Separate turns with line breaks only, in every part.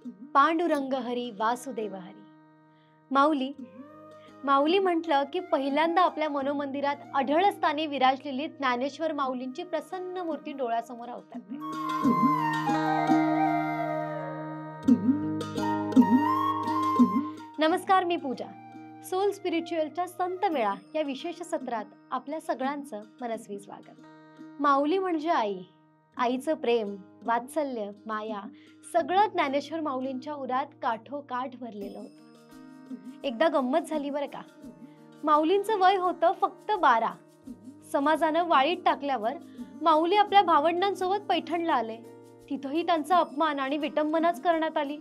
पांडुरंग हरी वासुदेव हरी. माऊली माऊली म्हटलं की पहिल्यांदा आपल्या मनोमंदिरात अढळ स्थानी विराजलेली ज्ञानेश्वर माऊलींची प्रसन्न मूर्ती डोळ्यासमोर अवतरते. नमस्कार, मी पूजा. सोल स्पिरिच्युअलच्या संत मेळा या विशेष सत्रात आपल्या सगळ्यांचं मनस्वी स्वागत. माऊली म्हणजे आई. आईचं प्रेम, वात्सल्य, माया सगळं ज्ञानेश्वर माऊलींच्या उरात काठोकाठ भरलेलं होतं. एकदा गंमत झाली बरं का. माऊलींचं वय होतं फक्त 12. समाजानं वाळीत टाकल्यावर माऊली आपल्या भावंडांसोबत पैठणला आले. तिथंही त्यांचा अपमान आणि विटंबनाच करण्यात आली.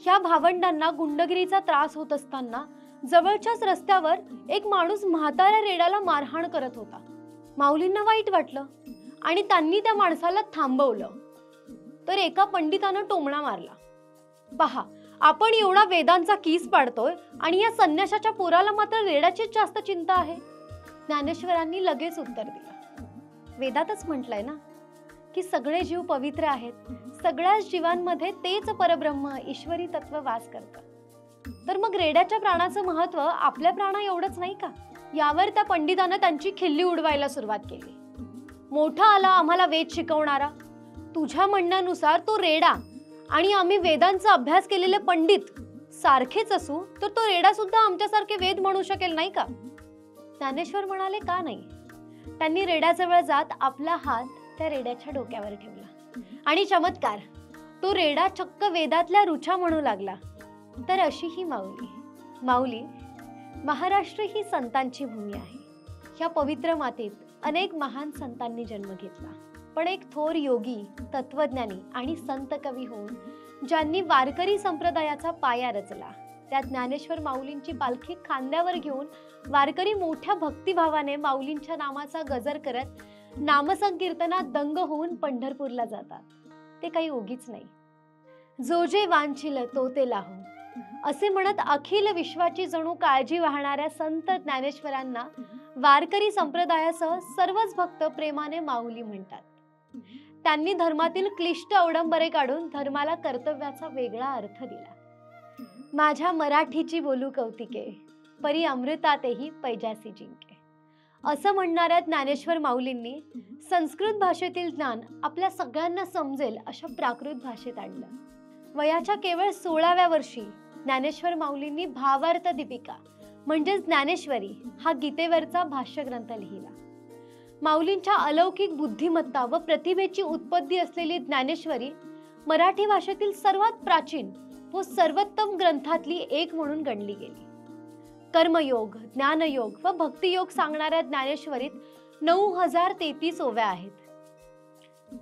ह्या भावंडांना गुंडगिरीचा त्रास होत असताना जवळच्याच रस्त्यावर एक माणूस म्हाताऱ्या रेड्याला मारहाण करत होता. माऊलींना वाईट वाटलं आणि त्यांनी त्या माणसाला थांबवलं. तर एका पंडितानं टोमणा मारला, पहा, आपण एवढा वेदांचा कीस पाडतोय आणि या संन्याशाच्या पोराला मात्र रेड्याचीच जास्त चिंता आहे. ज्ञानेश्वरांनी लगेच उत्तर दिलं, वेदातच म्हटलंय ना की सगळे जीव पवित्र आहेत. सगळ्याच जीवांमध्ये तेच परब्रह्म ईश्वरी तत्व वास करतं. तर मग रेड्याच्या प्राणाचं महत्व आपल्या प्राणा एवढंच नाही का? यावर त्या पंडितानं त्यांची खिल्ली उडवायला सुरुवात केली. मोठा आला आम्हाला वेद शिकवणारा. तुझ्या म्हणण्यानुसार तो रेडा आणि आम्ही वेदांचा अभ्यास केलेले पंडित सारखेच असू तर तो रेडा सुद्धा आमच्यासारखे वेद म्हणू शकेल नाही का? ज्ञानेश्वर म्हणाले, का नाही? त्यांनी रेड्याजवळ जात आपला हात त्या रेड्याच्या डोक्यावर ठेवला आणि चमत्कार, तो रेडा चक्क वेदातल्या ऋचा म्हणू लागला. तर अशी ही माऊली महाराष्ट्र ही संतांची भूमी आहे. ह्या पवित्र मातेत अनेक महान संतांनी जन्म घेतला, पण एक थोर योगी, तत्वज्ञानी आणि संत कवी होऊन ज्यांनी वारकरी संप्रदायाचा पाया रचला, त्या ज्ञानेश्वर माऊलींची पालखी खांद्यावर घेऊन वारकरी मोठ्या भक्तिभावाने माऊलींच्या नामाचा गजर करत नामसंकीर्तनात दंग होऊन पंढरपूरला जातात. ते काही उगीच नाही. जो जे वांछिल तो ते लाहो असे म्हणत अखिल विश्वाची जणू काळजी वाहणाऱ्या संत ज्ञानेश्वरांना वारकरी संप्रदायासह सर्वच भक्त प्रेमाने माऊली म्हणतात. त्यांनी धर्मातील क्लिष्ट अवडंबरे काढून धर्माला कर्तव्याचा वेगळा अर्थ दिला. माझ्या मराठीची बोलू कौतिके, परी अमृतातेही पैजासी जिंके असं म्हणणाऱ्या ज्ञानेश्वर माऊलींनी संस्कृत भाषेतील ज्ञान आपल्या सगळ्यांना समजेल अशा प्राकृत भाषेत आणलं. वयाच्या केवळ 16व्या वर्षी ज्ञानेश्वर माऊलींनी भावार्थ दीपिका म्हणजेच ज्ञानेश्वरी हा गीतेवरचा भाष्यग्रंथ लिहिला. माऊलींच्या अलौकिक बुद्धिमत्ता व प्रतिभेची उत्पत्ती असलेली ज्ञानेश्वरी मराठी भाषेतील सर्वात प्राचीन व सर्वोत्तम ग्रंथातली एक म्हणून गणली गेली. कर्मयोग, ज्ञानयोग व भक्तियोग सांगणाऱ्या ज्ञानेश्वरीत 9033 ओव्या आहेत.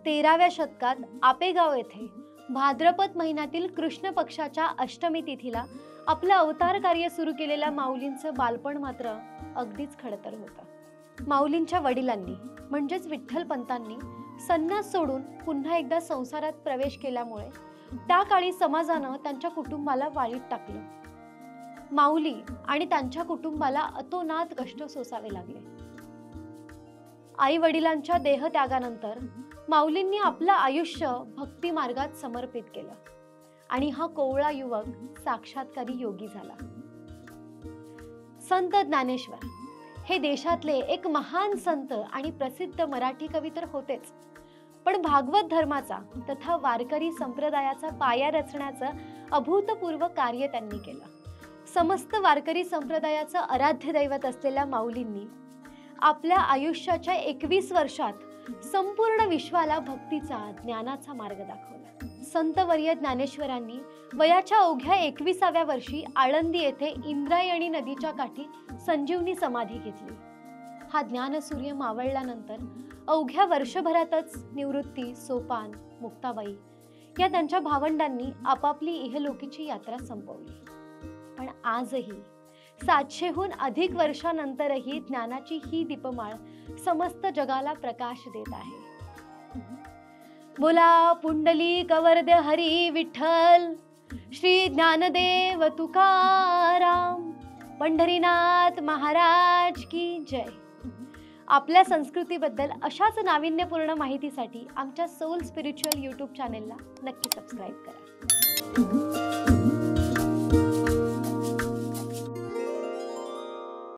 13व्या शतकात आपेगाव येथे भाद्रपद महिन्यातील कृष्ण पक्षाच्या अष्टमी तिथीला आपलं अवतार कार्य सुरू केलेल्या माऊलींचं बालपण मात्र अगदीच खडतर होतं. माऊलींच्या वडिलांनी म्हणजेच विठ्ठलपंतांनी संन्यास सोडून पुन्हा एकदा संसारात प्रवेश केल्यामुळे त्या काळी समाजानं त्यांच्या कुटुंबाला वाळीत टाकलं. माऊली आणि त्यांच्या कुटुंबाला अतोनात कष्ट सोसावे लागले. आई वडिलांच्या देहत्यागानंतर माऊलींनी आपलं आयुष्य भक्ती मार्गात समर्पित केलं आणि हा कोवळा युवक साक्षात्कारी योगी झाला. संत ज्ञानेश्वर हे देशातले एक महान संत आणि प्रसिद्ध मराठी कवी तर होतेच, पण भागवत धर्माचा तथा वारकरी संप्रदायाचा पाया रचण्याचं अभूतपूर्व कार्य त्यांनी केलं. समस्त वारकरी संप्रदायाचं आराध्य दैवत असलेल्या माऊलींनी आपल्या आयुष्याच्या 21 वर्षात संपूर्ण विश्वाला भक्तीचा, ज्ञानाचा मार्ग दाखवला. संतवर्य ज्ञानेश्वरांनी वयाच्या अवघ्या 21व्या वर्षी आळंदी येथे इंद्रायणी नदीच्या काठी संजीवनी समाधी घेतली. हा ज्ञानसूर्य मावळल्यानंतर अवघ्या वर्षभरातच निवृत्ती, सोपान, मुक्ताबाई या त्यांच्या भावंडांनी आपापली इहलोकीची यात्रा संपवली. पण आजही 700हून अधिक वर्षानंतरही ज्ञानाची ही दीपमाळ समस्त जगाला प्रकाश देत आहे. बोला पुंडलिक वरद हरी विठ्ठल, श्री ज्ञानदेव तुकाराम, पंढरीनाथ महाराज की जय. आपल्या संस्कृतीबद्दल अशाच नाविन्यपूर्ण माहितीसाठी आमच्या सोल स्पिरिच्युअल यूट्यूब चॅनेलला नक्की सबस्क्राईब करा.